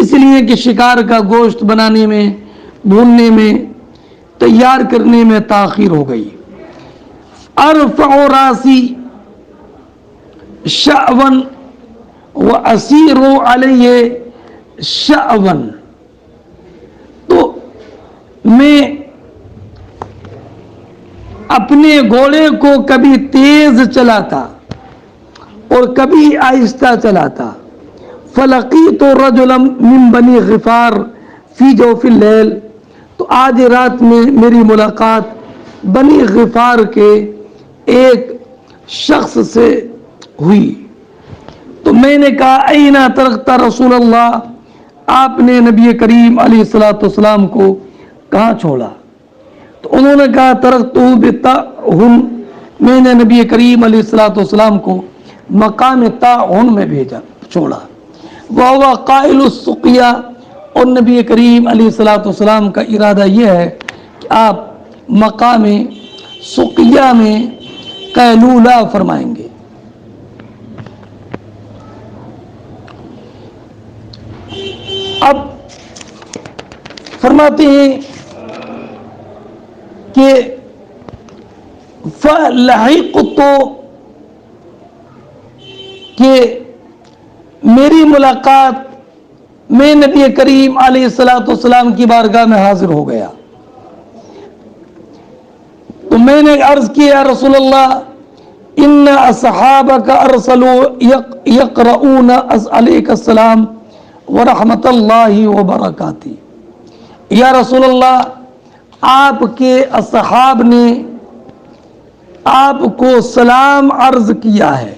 S1: اس لیے کہ شکار کا گوشت بنانے میں، بھوننے میں، تیار کرنے میں تاخیر ہو گئی۔ ارفع راسی شعوا واسیر علیہ شعوا، تو میں اپنے گھوڑے کو کبھی تیز چلاتا اور کبھی آہستہ چلاتا، فلقیت رجلا من بنی غفار فی جوف اللیل، تو آج رات میں میری ملاقات بنی غفار کے ایک شخص سے ہوئی، تو میں نے کہا اینا ترکت رسول اللہ، آپ نے نبی کریم علیہ الصلوۃ والسلام کو کہاں چھوڑا؟ تو انہوں نے کہا ترکتہ بطاعن، میں نے نبی کریم علیہ الصلوۃ والسلام کو مقام طاعن میں بھیجا، چھوڑا، وہو قائل السقیا، اور نبی کریم علیہ الصلوۃ والسلام کا ارادہ یہ ہے کہ آپ مقام سقیا میں قیلولہ فرمائیں گے۔ اب فرماتے ہیں کہ فلحقت، کہ میری ملاقات، میں نبی کریم علیہ الصلوۃ والسلام کی بارگاہ میں حاضر ہو گیا، تو میں نے عرض کیا یا رسول اللہ ان اصحابک ارسلوا یقرؤون علیک السلام ورحمۃ اللہ وبرکاتہ، یا رسول اللہ آپ کے اصحاب نے آپ کو سلام عرض کیا ہے۔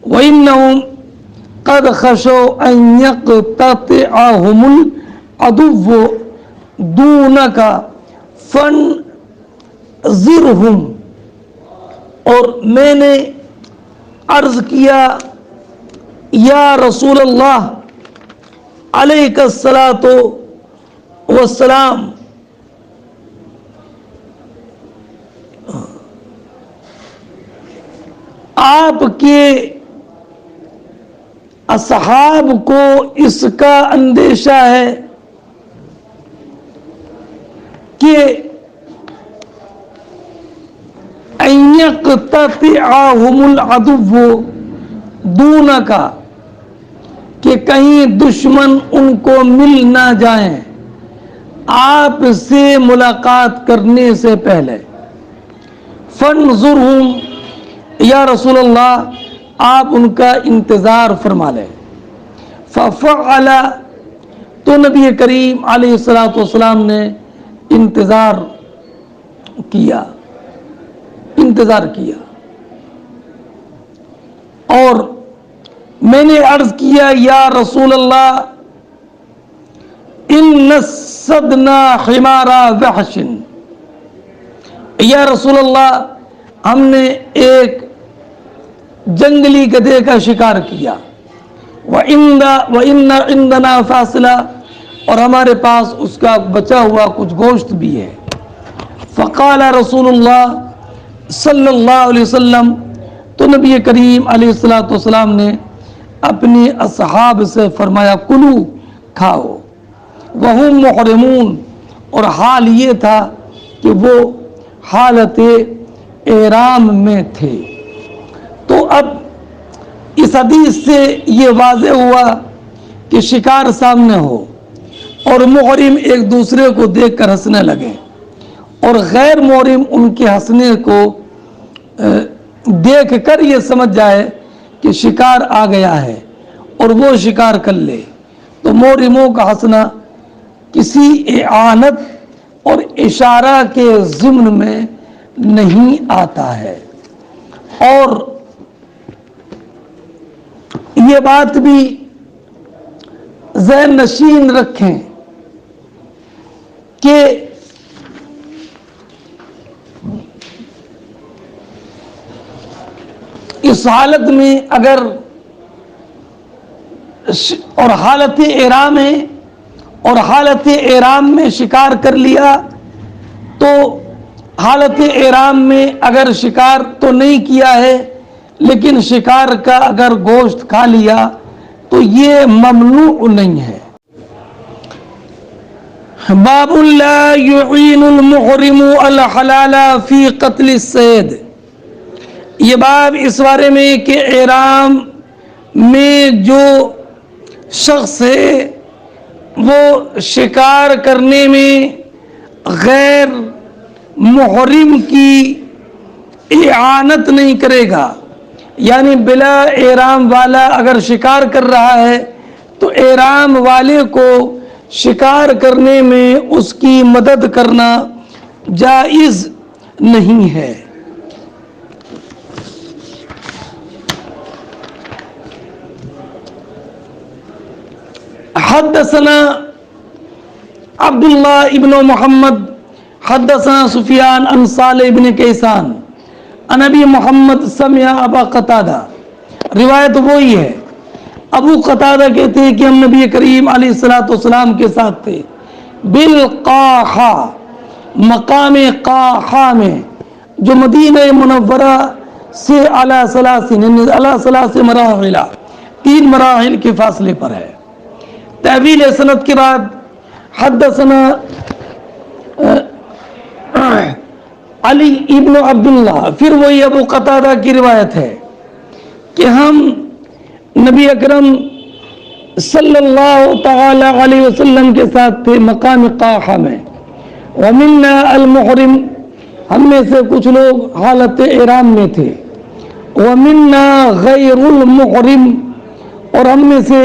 S1: وَإِنَّهُمْ قَدْ خَشَوْا أَن يَقْتَطِعَهُمُ الْعَدُوُّ دُونَكَ فَانْظِرْهُمْ، اور میں نے عرض کیا یا رسول اللہ علیہ الصلاۃ والسلام، آپ کے اصحاب کو اس کا اندیشہ ہے کہ ان یقتطعہم العدو دونک، کہ کہیں دشمن ان کو مل نہ جائیں آپ سے ملاقات کرنے سے پہلے۔ فانظرہم، یا رسول اللہ آپ ان کا انتظار فرما لیں۔ ففعل، تو نبی کریم علیہ الصلوۃ والسلام نے انتظار کیا اور میں نے عرض کیا یا رسول اللہ ان نصدنا حمار وحش، یا رسول اللہ ہم نے ایک جنگلی گدھے کا شکار کیا، وَإِنَّ عِندَنَا فَاصِلَةً، اور ہمارے پاس اس کا بچا ہوا کچھ گوشت بھی ہے۔ فقال رسول اللہ صلی اللہ علیہ وسلم، تو نبی کریم علیہ الصلوۃ والسلام نے اپنے اصحاب سے فرمایا کلو، کھاؤ، وہم محرمون، اور حال یہ تھا کہ وہ حالت احرام میں تھے۔ تو اب اس حدیث سے یہ واضح ہوا کہ شکار سامنے ہو اور محرم ایک دوسرے کو دیکھ کر ہنسنے لگے اور غیر محرم ان کے ہنسنے کو دیکھ کر یہ سمجھ جائے کہ شکار آ گیا ہے اور وہ شکار کر لے، تو محرموں کا ہنسنا کسی اعانت اور اشارہ کے ضمن میں نہیں آتا ہے۔ اور یہ بات بھی ذہن نشین رکھیں کہ اس حالت میں اگر اور حالت احرام ہے اور حالت احرام میں شکار کر لیا، تو حالت احرام میں اگر شکار تو نہیں کیا ہے لیکن شکار کا اگر گوشت کھا لیا تو یہ ممنوع نہیں ہے۔ باب لا يعين المحرم الحلال في قتل الصید، یہ باب اس بارے میں کہ احرام میں جو شخص ہے وہ شکار کرنے میں غیر محرم کی اعانت نہیں کرے گا، یعنی بلا احرام والا اگر شکار کر رہا ہے تو احرام والے کو شکار کرنے میں اس کی مدد کرنا جائز نہیں ہے۔ حدثنا عبداللہ ابن محمد حدثنا سفیان عن صالح ابن کیسان عن ابی محمد سمع ابا قتادہ، روایت وہی ہے، ابو قتادہ کہتے ہیں کہ ہم نبی کریم علیہ الصلوۃ والسلام کے ساتھ تھے، بالقاحہ، مقام قاحہ میں جو مدینہ منورہ سے علی ثلاث مراحل، 3 مراحل کے فاصلے پر ہے۔ تحویل سند کے بعد حدثنا علی ابن عبداللہ، پھر وہی ابو قتادہ کی روایت ہے کہ ہم نبی اکرم صلی اللہ تعالی علیہ وسلم کے ساتھ تھے مقام قاحہ میں، ومنا المحرم، ہم میں سے کچھ لوگ حالت احرام میں تھے، ومنا غیر المحرم، اور ہم میں سے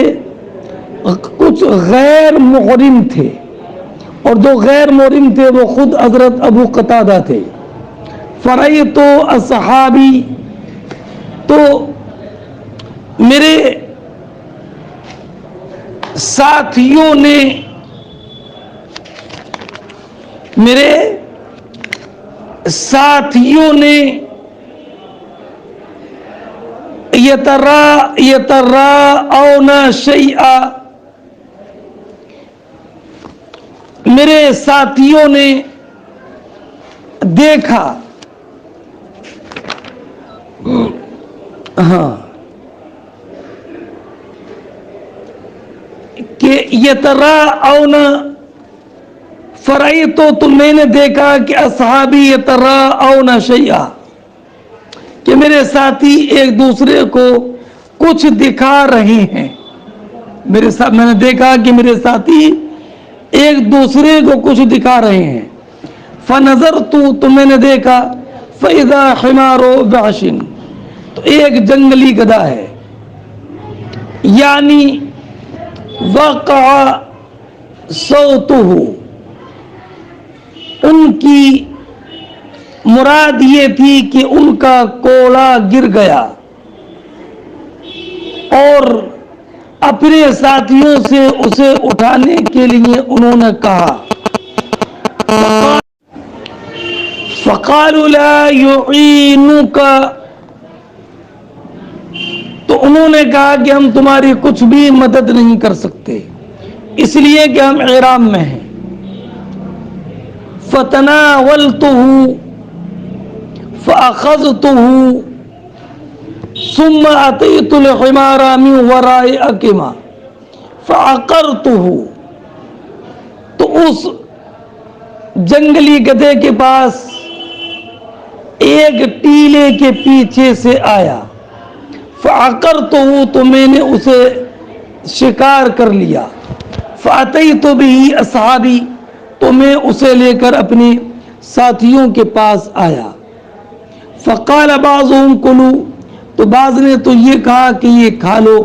S1: کچھ غیر محرم تھے، اور جو غیر محرم تھے وہ خود حضرت ابو قتادہ تھے۔ فرأيت اصحابی، تو میرے ساتھیوں نے، یتراءون شیئا، میرے ساتھیوں نے دیکھا، ہاں، کہ یتراءون، فرأیتو، تو میں نے دیکھا کہ اصحابی یتراءون شیئا، کہ میرے ساتھی ایک دوسرے کو کچھ دکھا رہے ہیں، میں نے دیکھا کہ میرے ساتھی ایک دوسرے کو کچھ دکھا رہے ہیں۔ فنظرت، تو میں نے دیکھا، فاذا حمار وحش، تو ایک جنگلی گدھا ہے، یعنی وقع صوتہ، ان کی مراد یہ تھی کہ ان کا کوڑا گر گیا، اور اپنے ساتھیوں سے اسے اٹھانے کے لیے انہوں نے کہا، فقالوا لا يعينك، تو انہوں نے کہا کہ ہم تمہاری کچھ بھی مدد نہیں کر سکتے، اس لیے کہ ہم احرام میں ہیں۔ فتناولته، فأخذته، ثم أتيت الحمار من وراء أكمة فعقرته، تو اس جنگلی گدھے کے پاس ایک ٹیلے کے پیچھے سے آیا، فعقرته، تو میں نے اسے شکار کر لیا، فأتيت به أصحابي، تو میں اسے لے کر اپنے ساتھیوں کے پاس آیا۔ فقال بعضهم كلوا، تو بعض نے تو یہ کہا کہ یہ کھا لو،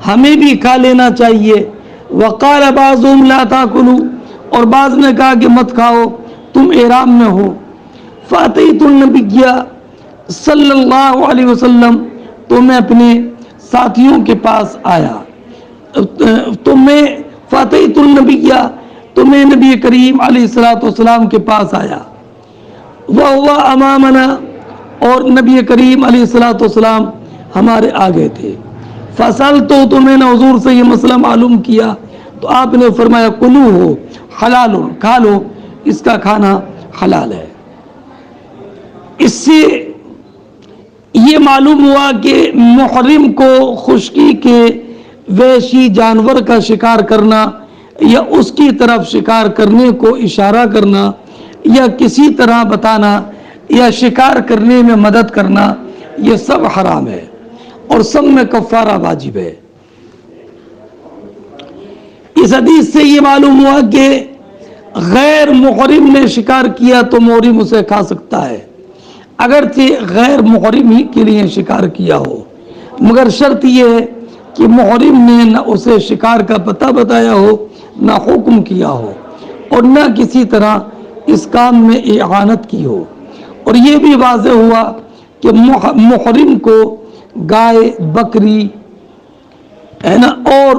S1: ہمیں بھی کھا لینا چاہیے۔ وقال بعضهم لا تاكلوا، اور بعض نے کہا کہ مت کھاؤ، تم احرام میں ہو۔ فاتیت النبی صلی اللہ علیہ وسلم، تو میں اپنے ساتھیوں کے پاس آیا، فاتیت النبی، تو میں نبی کریم علیہ السلام کے پاس آیا، وَهُوَ أَمَامَنَا، اور نبی کریم علیہ السلام ہمارے آگے تھے۔ فَسَأَلْتُ، تو میں نے حضور سے یہ مسئلہ معلوم کیا، تو آپ نے فرمایا کُلُوهُ حلال، کھا لو، اس کا کھانا حلال ہے۔ اس سے یہ معلوم ہوا کہ محرم کو خشکی کے وحشی جانور کا شکار کرنا، یا اس کی طرف شکار کرنے کو اشارہ کرنا، یا کسی طرح بتانا، یا شکار کرنے میں مدد کرنا، یہ سب حرام ہے، اور سب میں کفارہ واجب ہے۔ اس حدیث سے یہ معلوم ہوا کہ غیر محرم نے شکار کیا تو محرم اسے کھا سکتا ہے، اگرچہ غیر محرم ہی کے لیے شکار کیا ہو، مگر شرط یہ ہے کہ محرم نے نہ اسے شکار کا پتہ بتایا ہو، نہ حکم کیا ہو، اور نہ کسی طرح اس کام میں اعانت کی ہو۔ اور یہ بھی واضح ہوا کہ محرم کو گائے، بکری ہے نا، اور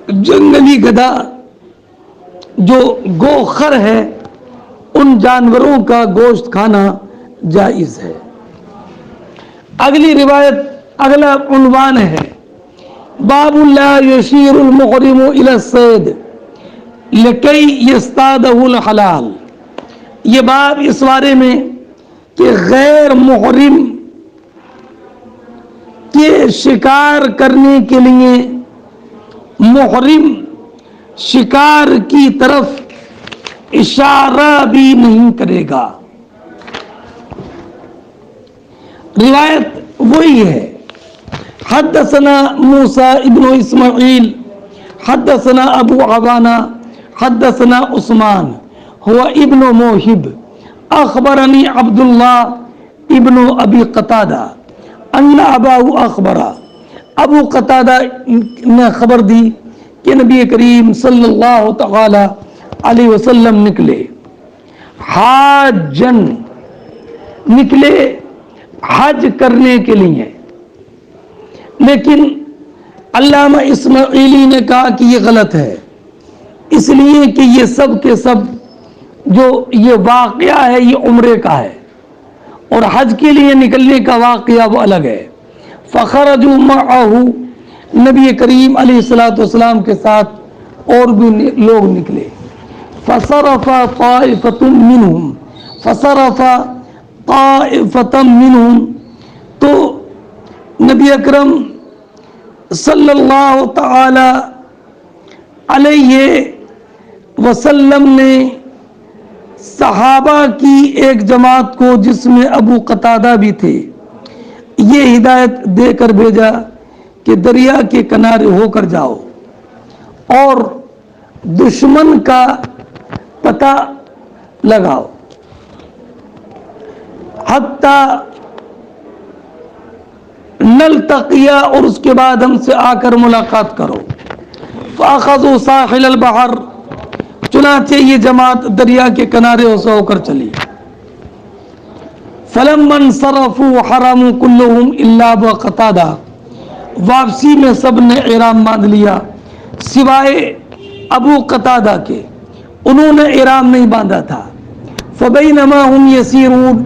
S1: جنگلی گدھا جو گوخر ہے، ان جانوروں کا گوشت کھانا جائز ہے۔ اگلی روایت، اگلا عنوان ہے باب لا یشیر المحرم الی الصید لکی یصطادہ الحلال، یہ باب اس بارے میں کہ غیر محرم کے شکار کرنے کے لیے محرم شکار کی طرف اشارہ بھی نہیں کرے گا۔ روایت وہی ہے، حدثنا موسیٰ ابن اسماعیل حدثنا ابو عوانہ حدثنا عثمان هو ابن موہب اخبرنی عبداللہ ابن ابی قتادہ ان اباہ اخبرہ، ابو قتادہ نے خبر دی کہ نبی کریم صلی اللہ تعالی علیہ وسلم نکلے، حاجن نکلے حج کرنے کے لیے. لیکن علامہ اسماعیلی نے کہا کہ یہ غلط ہے، اس لیے کہ یہ سب کے سب جو یہ واقعہ ہے یہ عمرے کا ہے اور حج کے لیے نکلنے کا واقعہ وہ الگ ہے. فخرجوا معه، نبی کریم علیہ الصلوۃ والسلام کے ساتھ اور بھی لوگ نکلے. فصرف طائفة منهم، فصرف طائفة منهم، تو نبی اکرم صلی اللہ تعالی علیہ وسلم نے صحابہ کی ایک جماعت کو جس میں ابو قتادہ بھی تھے یہ ہدایت دے کر بھیجا کہ دریا کے کنارے ہو کر جاؤ اور دشمن کا پتہ لگاؤ، حتیٰ نلتقیا، اور اس کے بعد ہم سے آ کر ملاقات کرو. فاخذوا ساحل البحر، چنانچہ یہ جماعت دریا کے کنارے سے ہو کر چلی. فلما انصرفوا حرموا كلهم الا ابا قتادہ، واپسی میں سب نے احرام باندھ لیا سوائے ابو قتادہ کے، انہوں نے احرام نہیں باندھا تھا. فبینما هم یسیرون،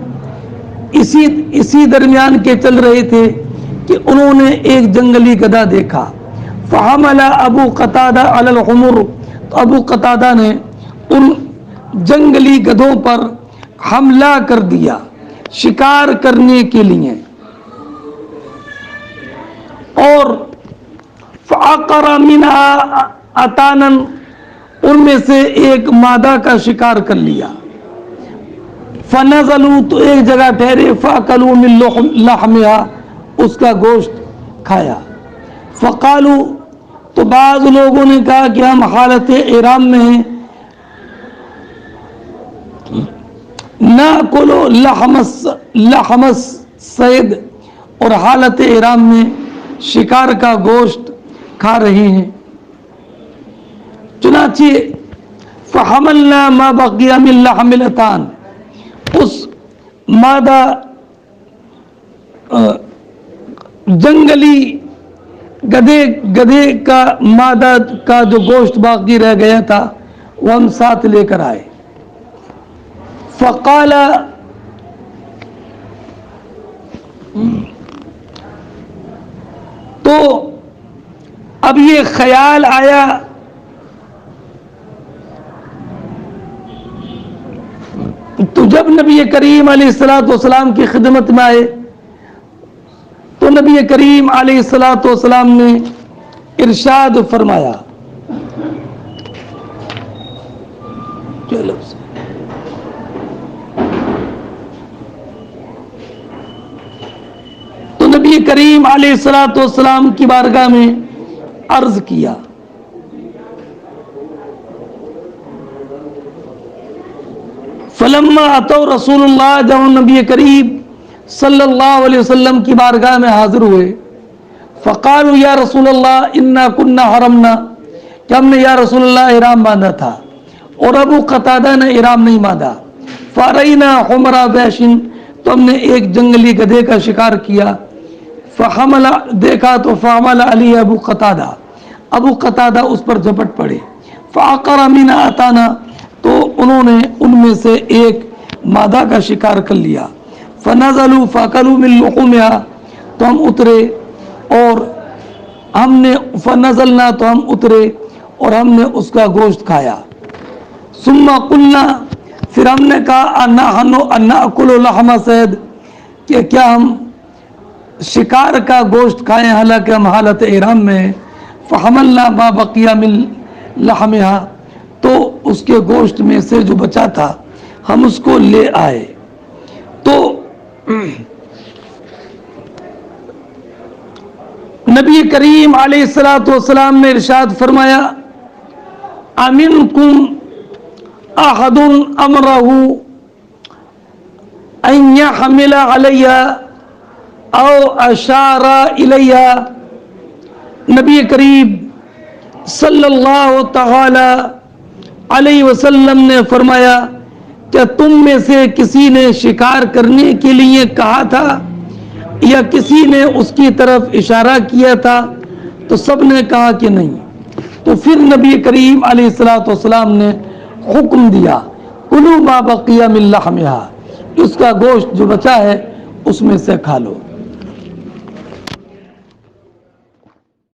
S1: اسی درمیان کے چل رہے تھے کہ انہوں نے ایک جنگلی گدھا دیکھا. فحمل ابو قتادہ علی الحمر، تو ابو قتادہ نے ان جنگلی گدھوں پر حملہ کر دیا شکار کرنے کے لیے. اور فعقر منها اتانا، ان میں سے ایک مادہ کا شکار کر لیا. فنزلوا، تو ایک جگہ ٹھہرے. فاکلوا من لحمها، اس کا گوشت کھایا. فقالوا، تو بعض لوگوں نے کہا کہ ہم حالت احرام میں ہیں. ناکل لحم الصید، اور حالت احرام میں شکار کا گوشت کھا رہے ہیں. چنانچہ فحملنا ما بقی من لحم الاتان، اس مادہ جنگلی گدھے کا مادہ کا جو گوشت باقی رہ گیا تھا وہ ہم ساتھ لے کر آئے. فقال، تو اب یہ خیال آیا تو جب نبی کریم علیہ الصلوۃ والسلام کی خدمت میں آئے تو نبی کریم علیہ الصلوۃ والسلام نے ارشاد فرمایا، تو نبی کریم علیہ الصلوۃ والسلام کی بارگاہ میں عرض کیا. فلما اتوا رسول اللہ، جب نبی کریم صلی اللہ علیہ وسلم کی بارگاہ میں حاضر ہوئے. فقالوا یا رسول اللہ انا كنا حرمنا، کہ ہم نے یا رسول اللہ احرام باندھا تھا اور ابو قتادہ نے احرام نہیں باندھا. فرینا حمر وحش، تو ہم نے ایک جنگلی گدھے کا شکار کیا. فحمل، دیکھا تو فحمل علی ابو قتادہ، ابو قتادہ اس پر جھپٹ پڑے. فعقر من اتانا، تو انہوں نے ان میں سے ایک مادہ کا شکار کر لیا. فنزلوا فاکلوا من لحومها، تو ہم اترے اور ہم نے فنزلنا، تو ہم اترے اور ہم نے اس کا گوشت کھایا. ثم قلنا، پھر ہم نے کہا انحن ناکل لحم صید، کہ کیا ہم شکار کا گوشت کھائیں حالانکہ ہم حالت احرام میں ہیں. فحملنا ما بقی من لحمها، تو اس کے گوشت میں سے جو بچا تھا ہم اس کو لے آئے. تو نبی کریم علیہ الصلوۃ والسلام نے ارشاد فرمایا، امنکم احد امرہ ان یحمل علی او اشار الی. نبی کریم صلی اللہ تعالی علیہ وسلم نے فرمایا کیا تم میں سے کسی نے شکار کرنے کے لیے کہا تھا یا کسی نے اس کی طرف اشارہ کیا تھا؟ تو سب نے کہا کہ نہیں۔ تو پھر نبی کریم علیہ الصلوۃ والسلام نے حکم دیا کلوا ما بقی من لحمھا، اس کا گوشت جو بچا ہے اس میں سے کھا لو۔